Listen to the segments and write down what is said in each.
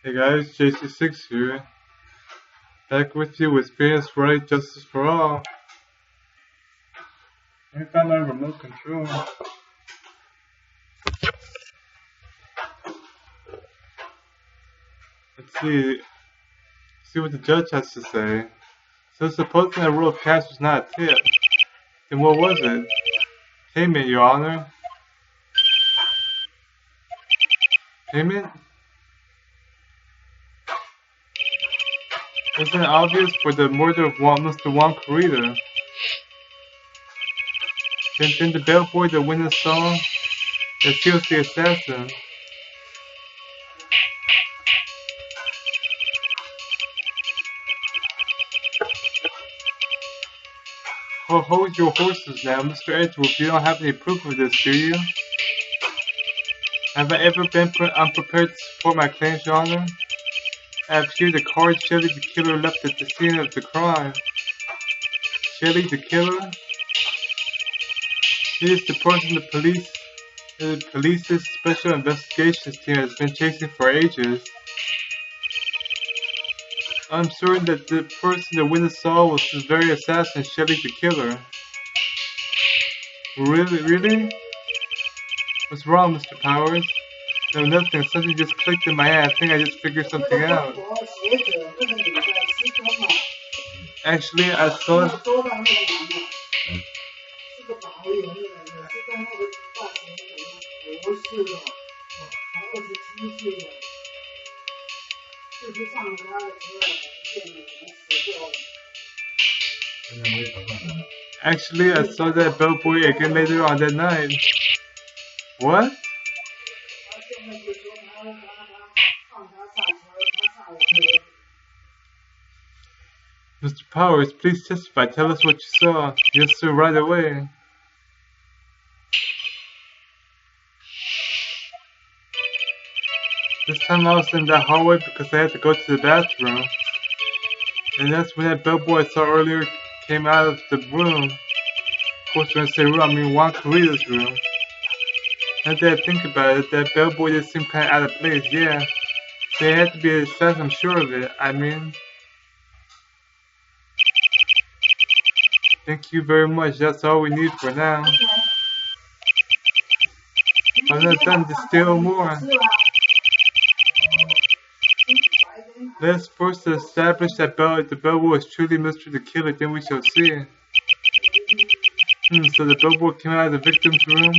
Hey guys, JC6 here, back with you with Wright, Justice for All. Let me find my remote control. Let's see what the judge has to say. So supposing that rule of cash was not a tip, then what was it? Payment, Your Honor. Payment? Isn't it obvious for the murder of Mr. Juan Carita? Then the bellboy, the witness saw that he was the assassin. Hold your horses now, Mr. Edgeworth. You don't have any proof of this, do you? Have I ever been unprepared to support my claims, Your Honor? I have here the card Shelly the killer left at the scene of the crime. Shelly the killer? She is the person the police's special investigations team has been chasing for ages. I'm certain that the person the witness saw was this very assassin, Shelly the killer. Really? What's wrong, Mr. Powers? No, nothing. Something just clicked in my head. I think I just figured something out. Actually, I thought... Actually, I saw that bellboy again later on that night. What? Mr. Powers, please testify. Tell us what you saw. Yes, sir, right away. This time I was in that hallway because I had to go to the bathroom. And that's when that bellboy I saw earlier came out of the room. Of course, when I say room, I mean Juan Carita's room. Now that I think about it, that bellboy just seemed kind of out of place, yeah. They had to be an assassin, I'm sure of it. I mean... Thank you very much, that's all we need for now. I'm not done to steal more. Let's first establish that the bellboy is truly Mr. the Killer, then we shall see. So the bellboy came out of the victim's room?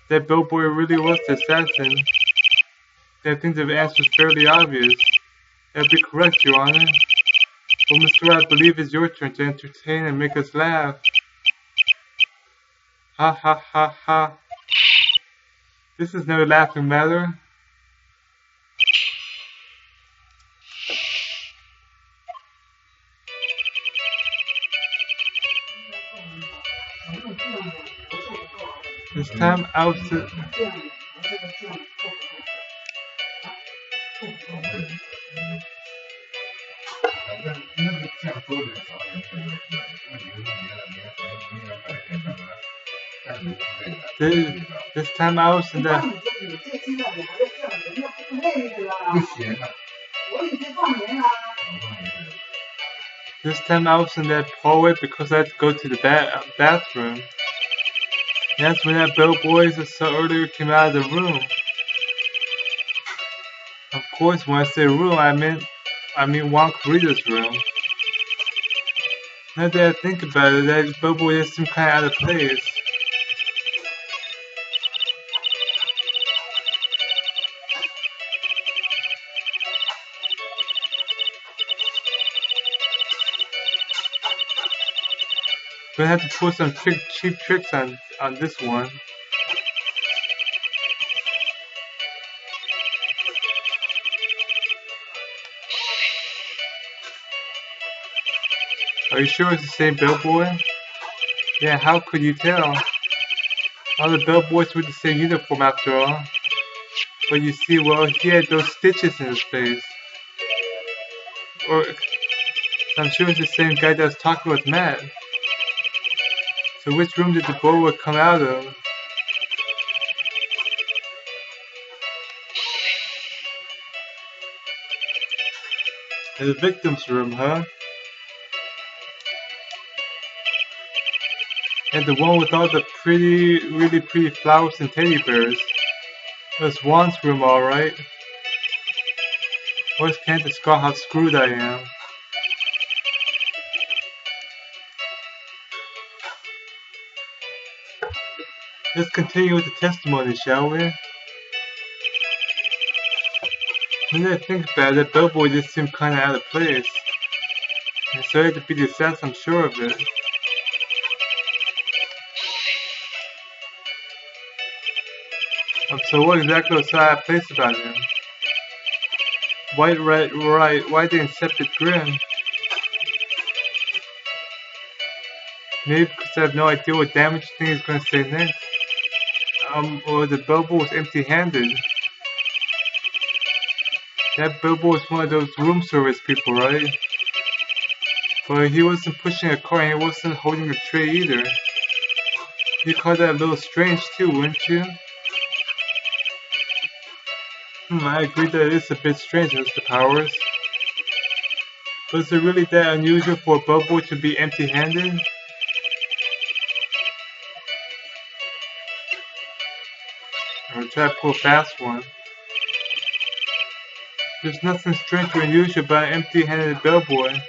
That bellboy really was the assassin? Then I think the answer is fairly obvious. That'd be correct, Your Honor. Well, Mr. Wright, I believe it's your turn to entertain and make us laugh. Ha ha ha ha. This is no laughing matter. This time I was This time I was in the... This time I was in that hallway because I had to go to the bathroom. That's when that bellboy I saw earlier came out of the room. Of course, when I say room, I mean Juan Carita's room. Now that I think about it, that bellboy just seemed kind of out of place. Gonna have to pull some cheap tricks on this one. Are you sure it's the same bellboy? Yeah, how could you tell? All the bellboys were the same uniform after all. But you see, well, he had those stitches in his face. Or, I'm sure it's the same guy that was talking with Matt. So which room did the bellboy come out of? In the victim's room, huh? And the one with all the really pretty flowers and teddy bears. That's Juan's room, alright. Boys can't describe how screwed I am. Let's continue with the testimony, shall we? When I think about it, bellboy just seemed kinda out of place. And sorry to be the sense, I'm sure of it. So what exactly was so out of place about him? Wright, why the incepted grin? Maybe because I have no idea what damage thing he's gonna say next. Or the bellboy was empty-handed. That bellboy was one of those room service people, right? But he wasn't pushing a car and he wasn't holding a tray either. You call that a little strange too, wouldn't you? I agree that it is a bit strange, Mr. Powers. But is it really that unusual for a bellboy to be empty-handed? I'm gonna try to pull a fast one. There's nothing strange or unusual about an empty-handed bellboy.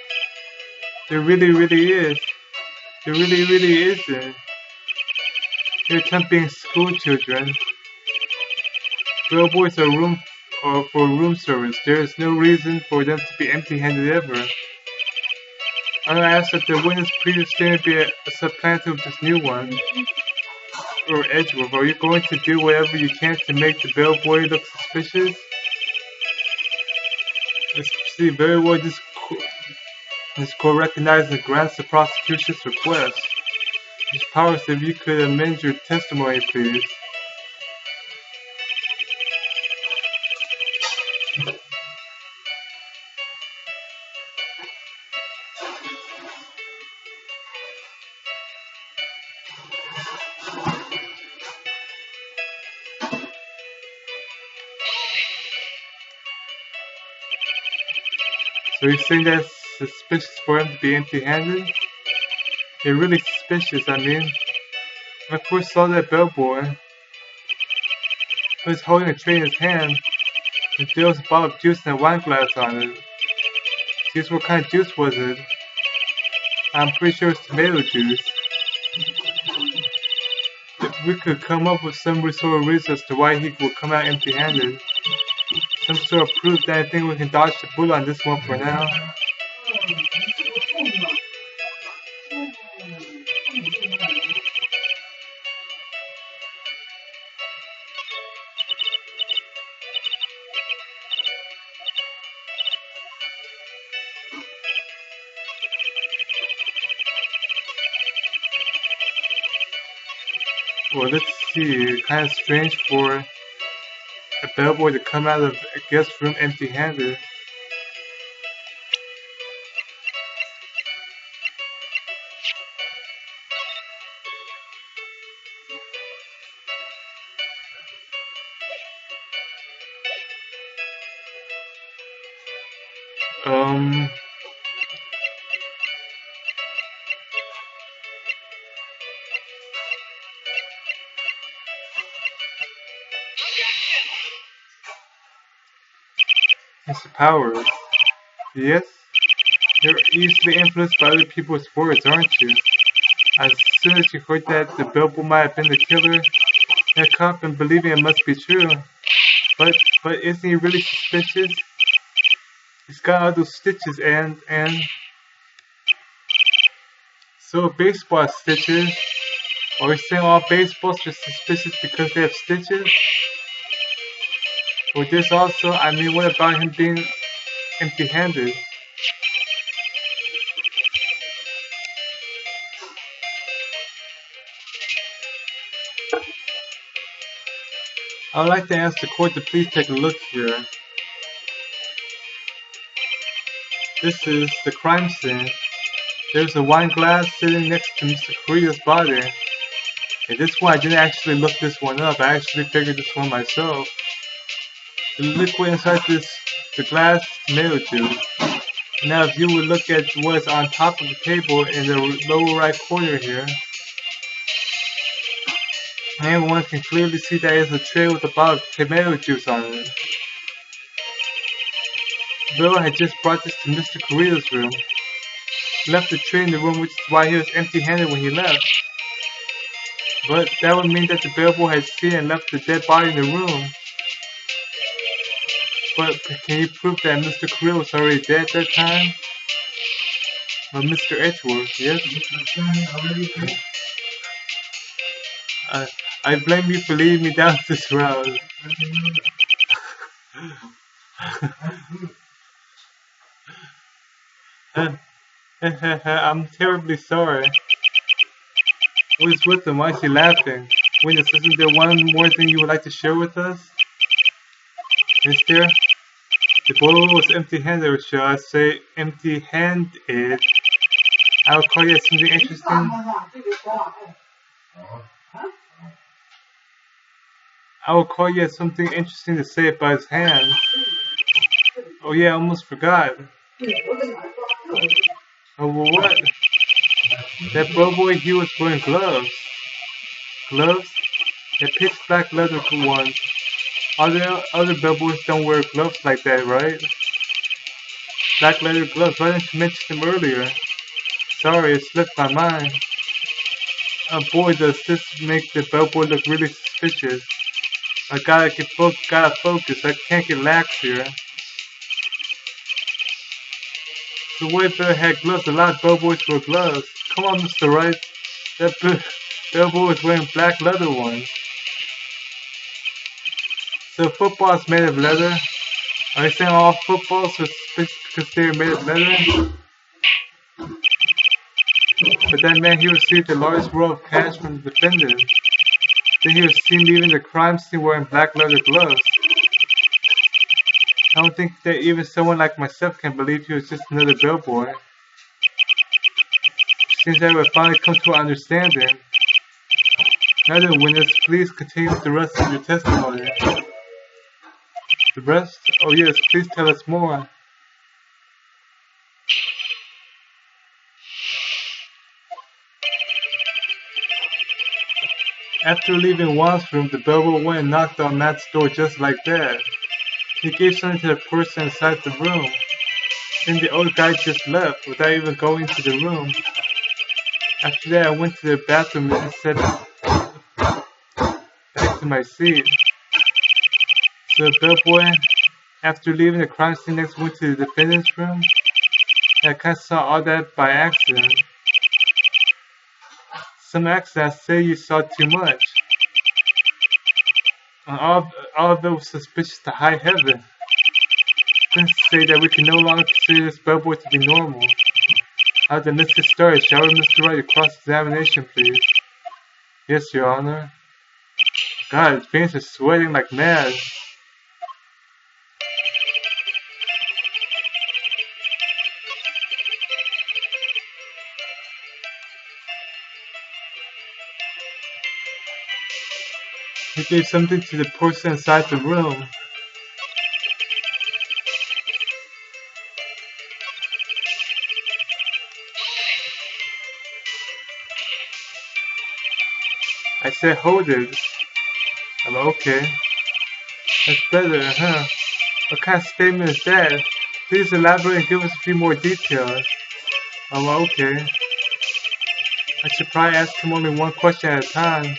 There really is. There really isn't. They're attempting school children. Bellboys are for room service. There is no reason for them to be empty-handed ever. I ask that the witness previous statement be a supplanted with this new one. Or Edgeworth, are you going to do whatever you can to make the bellboy look suspicious? See, very well this court recognizes and grants the prosecution's request. Ms. Powers, if you could amend your testimony, please. So you're saying that's suspicious for him to be empty-handed? They're really suspicious, I mean. When I first saw that bellboy, he was holding a tray in his hand, and there was a bottle of juice and a wine glass on it. Juice, what kind of juice was it? I'm pretty sure it's tomato juice. If we could come up with some sort of reason as to why he would come out empty-handed. Some sort of proof, that I think we can dodge the bullet on this one for now. Well, let's see. Kind of strange for a bellboy to come out of a guest room empty-handed. Mr. Powers. Yes? You're easily influenced by other people's words, aren't you? As soon as you heard that the bellboy might have been the killer, you're confident believing it must be true. But isn't he really suspicious? He's got all those stitches and so baseball has stitches. Are we saying all baseballs are suspicious because they have stitches? Or this also, I mean, what about him being empty-handed? I'd like to ask the court to please take a look here. This is the crime scene. There's a wine glass sitting next to Mr. Korea's body. And this one, I didn't actually look this one up. I actually figured this one myself. The liquid inside the glass is tomato juice. Now if you would look at what's on top of the table in the lower right corner here, everyone can clearly see that it's a tray with a bottle of tomato juice on it. Bill had just brought this to Mr. Carrillo's room. Left the tray in the room, which is why he was empty-handed when he left. But that would mean that the bellboy had seen and left the dead body in the room. But can you prove that Mr. Carrillo was already dead at that time? Or Mr. Edgeworth, yes? I blame you for leading me down this road. I'm terribly sorry. What is with him? Why is he laughing? Witness, isn't there one more thing you would like to share with us? Is there? The boy was empty-handed, or shall I say empty-handed? I will call you something interesting. I will call you something interesting to say about his hands. Oh yeah, I almost forgot. Oh well, what? That bellboy, he was wearing gloves. Gloves? They're pitch black leather ones. Other bellboys don't wear gloves like that, right? Black leather gloves. Why didn't you mention them earlier? Sorry, it slipped my mind. Oh boy, does this make the bellboy look really suspicious. I gotta focus. I can't get lax here. The way Bill had gloves, a lot of bellboys wear gloves. Come on, Mr. Wright. That bellboy was wearing black leather ones. So football's made of leather? Are you saying all footballs are suspicious because they're made of leather? But that man, he received the largest roll of cash from the defendant. Then he was seen leaving the crime scene wearing black leather gloves. I don't think that even someone like myself can believe he was just another bellboy. Seems that we've finally come to an understanding. Now then, witness, please continue with the rest of your testimony. The rest? Oh yes, please tell us more. After leaving Juan's room, the bellboy went and knocked on Matt's door just like that. He gave something to the person inside the room. Then the old guy just left without even going to the room. After that, I went to the bathroom and sat back to my seat. So the bellboy, after leaving the crime scene next, went to the defendant's room. And I kind of saw all that by accident. Some accidents say you saw too much. And all of it was suspicious to high heaven. Then say that we can no longer consider this bellboy to be normal. How the mystery started, shall we, Mr. Wright, your cross-examination, please? Yes, Your Honor. God, his veins are sweating like mad. He gave something to the person inside the room. I said, hold it. I'm like, okay. That's better, huh? What kind of statement is that? Please elaborate and give us a few more details. I'm like, okay. I should probably ask him only one question at a time.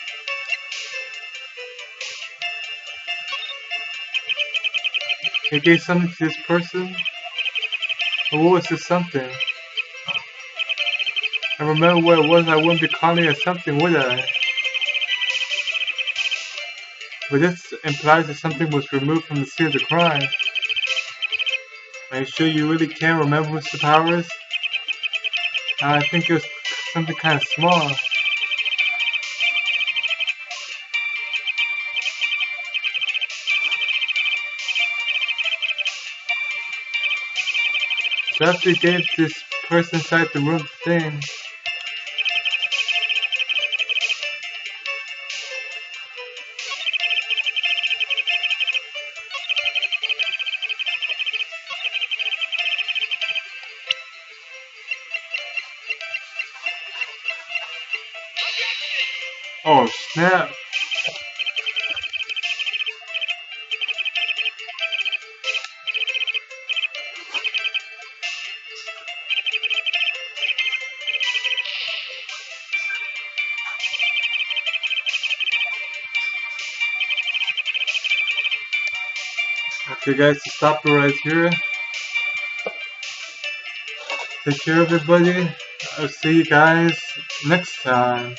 He gave something to this person? But what was this something? I remember what it was, I wouldn't be calling it something, would I? But this implies that something was removed from the scene of the crime. Are you sure you really can't remember, Mr. Powers? I think it was something kind of small. So after he gave this person inside the room the thing, Oh snap! Okay guys, stop it right here. Take care everybody. I'll see you guys next time.